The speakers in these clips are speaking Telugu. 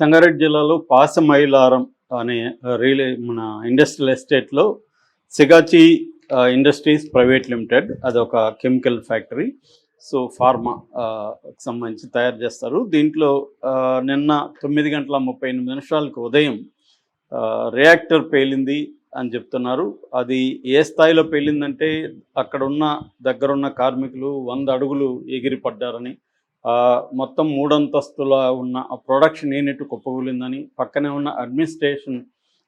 సంగారెడ్డి జిల్లాలో పాసమైలారం అనే మన ఇండస్ట్రియల్ ఎస్టేట్‌లో సిగాచి ఇండస్ట్రీస్ ప్రైవేట్ లిమిటెడ్ అదొక కెమికల్ ఫ్యాక్టరీ. సో, ఫార్మా సంబంధించి తయారు చేస్తారు. దీంట్లో నిన్న 9 గంటల 38 నిమిషాలకు ఉదయం రియాక్టర్ పేలింది అని చెప్తున్నారు. అది ఏ స్థాయిలో పేలిందంటే అక్కడున్న దగ్గరున్న కార్మికులు 100 అడుగులు ఎగిరి పడ్డారని, మొత్తం 3 అంతస్తుల ఉన్న ఆ ప్రొడక్షన్ యూనిట్ కుప్పకూలిందని, పక్కనే ఉన్న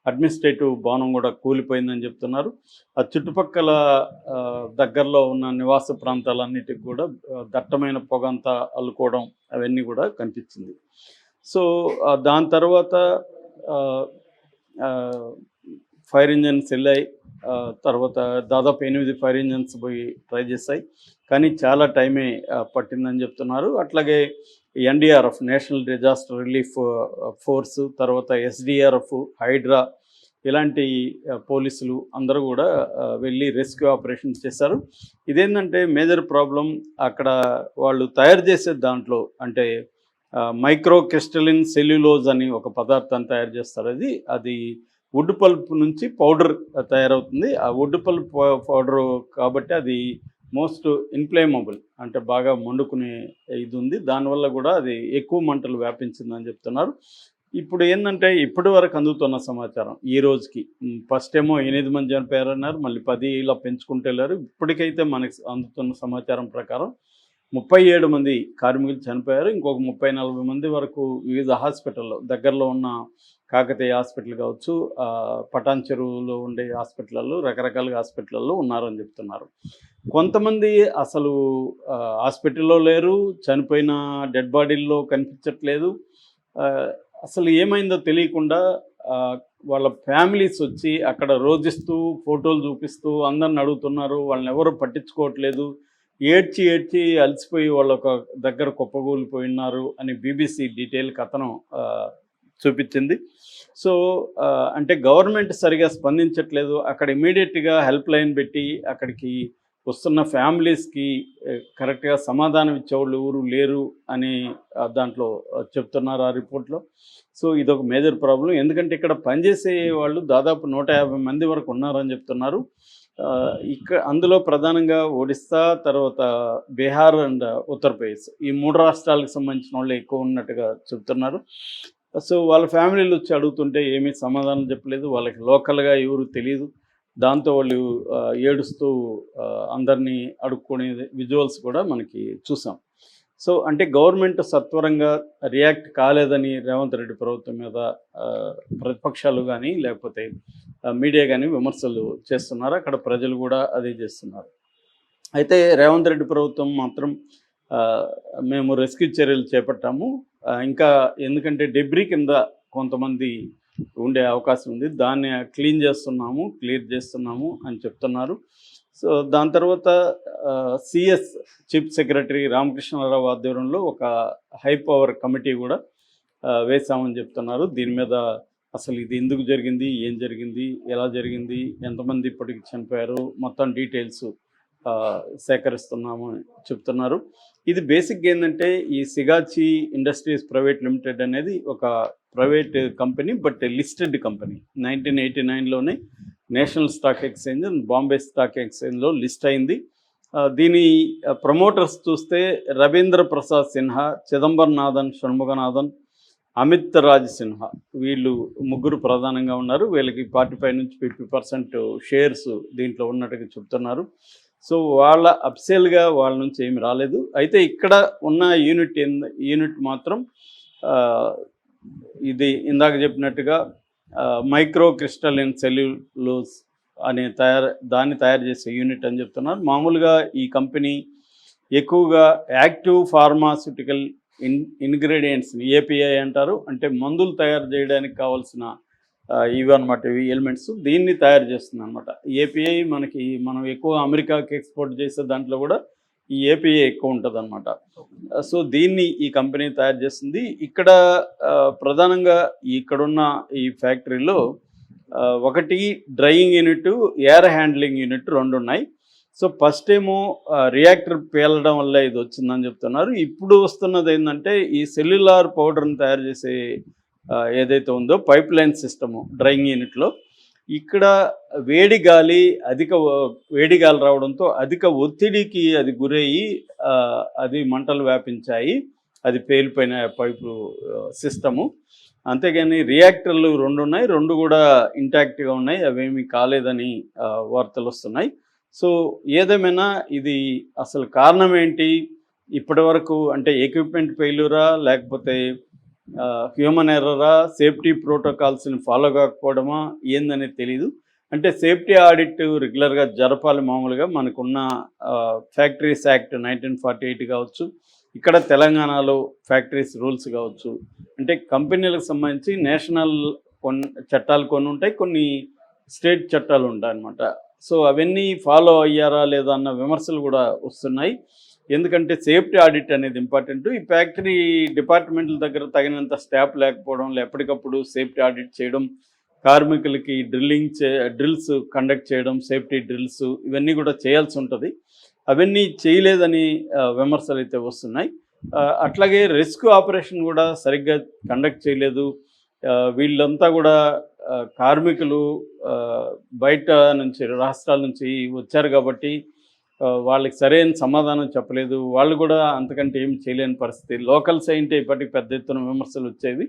అడ్మినిస్ట్రేటివ్ భవనం కూడా కూలిపోయిందని చెప్తున్నారు. ఆ చుట్టుపక్కల దగ్గరలో ఉన్న నివాస ప్రాంతాలన్నిటికి కూడా దట్టమైన పొగంతా అల్లుకోవడం అవన్నీ కూడా కనిపించింది. సో, దాని తర్వాత ఫైర్ ఇంజన్స్ వెళ్ళాయి. తర్వాత దాదాపు 8 ఫైర్ ఇంజన్స్ పోయి ట్రై చేశాయి. కానీ చాలా టైమే పట్టిందని చెప్తున్నారు. అట్లాగే NDRF national disaster relief force, తర్వాత ఎస్డీఆర్ఎఫ్, హైడ్రా ఇలాంటి పోలీసులు అందరూ కూడా వెళ్ళి రెస్క్యూ ఆపరేషన్స్ చేశారు. ఇదేంటంటే మేజర్ ప్రాబ్లం అక్కడ వాళ్ళు తయారు చేసే దాంట్లో అంటే మైక్రో క్రిస్టలిన్ సెల్యులోజ్ అని ఒక పదార్థాన్ని తయారు చేస్తారు. అది వుడ్ పల్ప్ నుంచి పౌడర్ తయారవుతుంది. ఆ వుడ్ పల్ప్ పౌడరు కాబట్టి అది మోస్ట్ ఇన్ఫ్లేమబుల్, అంటే బాగా మండుకునే ఇది ఉంది. దానివల్ల కూడా అది ఎక్కువ మంటలు వ్యాపించిందని చెప్తున్నారు. ఇప్పుడు ఏంటంటే ఇప్పటి వరకు అందుతున్న సమాచారం ఈ రోజుకి ఫస్ట్ ఏమో 8 మంది చనిపోయారన్నారు, మళ్ళీ 10 ఇలా పెంచుకుంటూ వెళ్ళారు. ఇప్పటికైతే మనకి అందుతున్న సమాచారం ప్రకారం 37 మంది కార్మికులు చనిపోయారు. ఇంకొక 30-40 మంది వరకు వివిధ హాస్పిటల్లో దగ్గరలో ఉన్న కాకతీయ హాస్పిటల్ కావచ్చు, పటాన్ చెరువులో ఉండే హాస్పిటల్లో, రకరకాల హాస్పిటల్లో ఉన్నారని చెప్తున్నారు. కొంతమంది అసలు హాస్పిటల్లో లేరు, చనిపోయిన డెడ్ బాడీల్లో కనిపించట్లేదు. అసలు ఏమైందో తెలియకుండా వాళ్ళ ఫ్యామిలీస్ వచ్చి అక్కడ రోజిస్తూ ఫోటోలు చూపిస్తూ అందరిని అడుగుతున్నారు. వాళ్ళని ఎవరు పట్టించుకోవట్లేదు. ఏడ్చి ఏడ్చి అలసిపోయి వాళ్ళు ఒక దగ్గర కుప్పగూలిపోయినారు అని బీబీసీ డీటెయిల్ కథనం చూపించింది. సో, అంటే గవర్నమెంట్ సరిగా స్పందించట్లేదు. అక్కడ ఇమీడియట్గా హెల్ప్ లైన్ పెట్టి అక్కడికి వస్తున్న ఫ్యామిలీస్కి కరెక్ట్గా సమాధానం ఇచ్చేవాళ్ళు ఎవరు లేరు అని దాంట్లో చెప్తున్నారు ఆ రిపోర్ట్లో. సో, ఇదొక మేజర్ ప్రాబ్లం. ఎందుకంటే ఇక్కడ పనిచేసే వాళ్ళు దాదాపు 150 మంది వరకు ఉన్నారని చెప్తున్నారు. అందులో ప్రధానంగా ఒడిస్సా, తర్వాత బీహార్ అండ్ ఉత్తరప్రదేశ్ ఈ 3 రాష్ట్రాలకు సంబంధించిన వాళ్ళు ఎక్కువ ఉన్నట్టుగా చెప్తున్నారు. సో, వాళ్ళ ఫ్యామిలీలు వచ్చి అడుగుతుంటే ఏమీ సమాధానం చెప్పలేదు. వాళ్ళకి లోకల్గా ఎవరు తెలియదు. దాంతో వాళ్ళు ఏడుస్తూ అందరినీ అడుక్కునే విజువల్స్ కూడా మనకి చూసాం. సో, అంటే గవర్నమెంట్ సత్వరంగా రియాక్ట్ కాలేదని రేవంత్ రెడ్డి ప్రభుత్వం మీద ప్రతిపక్షాలు కానీ లేకపోతే మీడియా కానీ విమర్శలు చేస్తున్నారు. అక్కడ ప్రజలు కూడా అదే చేస్తున్నారు. అయితే రేవంత్ రెడ్డి ప్రభుత్వం మాత్రం మేము రెస్క్యూ చర్యలు చేపట్టాము, ఇంకా ఎందుకంటే డెబ్రీ కింద కొంతమంది ఉండే అవకాశం ఉంది, దాన్ని క్లియర్ చేస్తున్నాము అని చెప్తున్నారు. సో, దాని తర్వాత సిఎస్ చీఫ్ సెక్రటరీ రామకృష్ణారావు ఆధ్వర్యంలో ఒక హై పవర్ కమిటీ కూడా వేశామని చెప్తున్నారు. దీని మీద అసలు ఇది ఎందుకు జరిగింది, ఏం జరిగింది, ఎలా జరిగింది, ఎంతమంది ఇప్పటికి చనిపోయారు, మొత్తం డీటెయిల్స్ సేకరిస్తున్నాము అని చెప్తున్నారు. ఇది బేసిక్గా ఏంటంటే ఈ సిగాచి ఇండస్ట్రీస్ ప్రైవేట్ లిమిటెడ్ అనేది ఒక private company, but listed company. 1989లోనే national stock exchange and Bombay stock ఎక్స్చేంజ్లో లిస్ట్ అయింది. దీని ప్రమోటర్స్ చూస్తే రవీంద్ర ప్రసాద్ సిన్హా, చిదంబరనాథన్ షణ్ముగనాథన్, అమిత్ రాజ్ సిన్హా, వీళ్ళు ముగ్గురు ప్రధానంగా ఉన్నారు. వీళ్ళకి 45 నుంచి 50% షేర్స్ దీంట్లో ఉన్నట్టుగా చెప్తున్నారు. సో, వాళ్ళ అఫిషియల్గా వాళ్ళ నుంచి ఏమి రాలేదు. అయితే ఇక్కడ ఉన్న యూనిట్ మాత్రం ఇది ఇందాక చెప్పినట్టుగా మైక్రో క్రిస్టలిన్ సెల్యులోజ్ అనే దాన్ని తయారు చేసే యూనిట్ అని చెప్తున్నారు. మామూలుగా ఈ కంపెనీ ఎక్కువగా యాక్టివ్ ఫార్మాస్యూటికల్ ఇంగ్రీడియంట్స్ని ఏపీఐ అంటారు, అంటే మందులు తయారు చేయడానికి కావాల్సిన ఇవి అనమాట, ఇవి ఎలిమెంట్స్, దీన్ని తయారు చేస్తుంది అనమాట. ఏపీఐ మనం ఎక్కువ అమెరికాకి ఎక్స్పోర్ట్ చేసే దాంట్లో కూడా ఈ ఏపీఐ ఎక్కువ ఉంటుంది అనమాట. సో, దీన్ని ఈ కంపెనీ తయారు చేస్తుంది. ఇక్కడ ప్రధానంగా ఇక్కడున్న ఈ ఫ్యాక్టరీలో ఒకటి drying unit, air handling unit 2 ఉన్నాయి. సో ఫస్ట్ ఏమో రియాక్టర్ పేలడం వల్ల ఇది వచ్చిందని చెప్తున్నారు. ఇప్పుడు వస్తున్నది ఏంటంటే ఈ సెల్యులార్ పౌడర్ని తయారు చేసే ఏదైతే ఉందో పైప్ లైన్ సిస్టము డ్రైయింగ్ యూనిట్లో ఇక్కడ వేడి గాలి రావడంతో అధిక ఒత్తిడికి అది గురయ్యి అది మంటలు వ్యాపించాయి. అది పేలిపోయిన పైపు సిస్టము. అంతేగాని రియాక్టర్లు 2 ఉన్నాయి. 2 కూడా ఇంటాక్ట్‌గా ఉన్నాయి. అవేమీ కాలేదని వార్తలు వస్తున్నాయి. సో ఏదేమైనా ఇది అసలు కారణం ఏంటి? ఇప్పటివరకు అంటే ఎక్విప్‌మెంట్ ఫెయిల్యూరా? లేకపోతే హ్యూమన్ ఎర్రరా? సేఫ్టీ ప్రోటోకాల్స్‌ని ఫాలో కాకపోవడమా? ఏందనేది తెలీదు. అంటే సేఫ్టీ ఆడిట్ రెగ్యులర్‌గా జరపాలి మామూలుగా. మనకున్న ఫ్యాక్టరీస్ యాక్ట్ 1948 కావచ్చు. ఇక్కడ తెలంగాణలో ఫ్యాక్టరీస్ రూల్స్ కావచ్చు. అంటే కంపెనీలకు సంబంధించి నేషనల్ చట్టాలు కొన్ని ఉంటాయి. కొన్ని స్టేట్ చట్టాలు ఉంటాయన్నమాట. సో అవన్నీ ఫాలో అయ్యారా లేదా అన్న విమర్శలు కూడా వస్తున్నాయి. ఎందుకంటే సేఫ్టీ ఆడిట్ అనేది ఇంపార్టెంట్. ఈ ఫ్యాక్టరీ డిపార్ట్మెంట్ల దగ్గర తగినంత స్టాఫ్ లేకపోవడం, ఎప్పటికప్పుడు సేఫ్టీ ఆడిట్ చేయడం, కార్మికులకి డ్రిల్స్ కండక్ట్ చేయడం, సేఫ్టీ డ్రిల్స్ ఇవన్నీ కూడా చేయాల్సి ఉంటుంది. అవన్నీ చేయలేదని విమర్శలు అయితే వస్తున్నాయి. అట్లాగే రెస్క్యూ ఆపరేషన్ కూడా సరిగ్గా కండక్ట్ చేయలేదు. వీళ్ళంతా కూడా కార్మికులు బయట నుంచి రాష్ట్రాల నుంచి వచ్చారు కాబట్టి వాళ్ళకి సరైన సమాధానం చెప్పలేదు. వాళ్ళు కూడా అంతకంటే ఏం చేయలేని పరిస్థితి. లోకల్స్ అయితే ఇప్పటికి పెద్ద ఎత్తున విమర్శలు వచ్చేవి.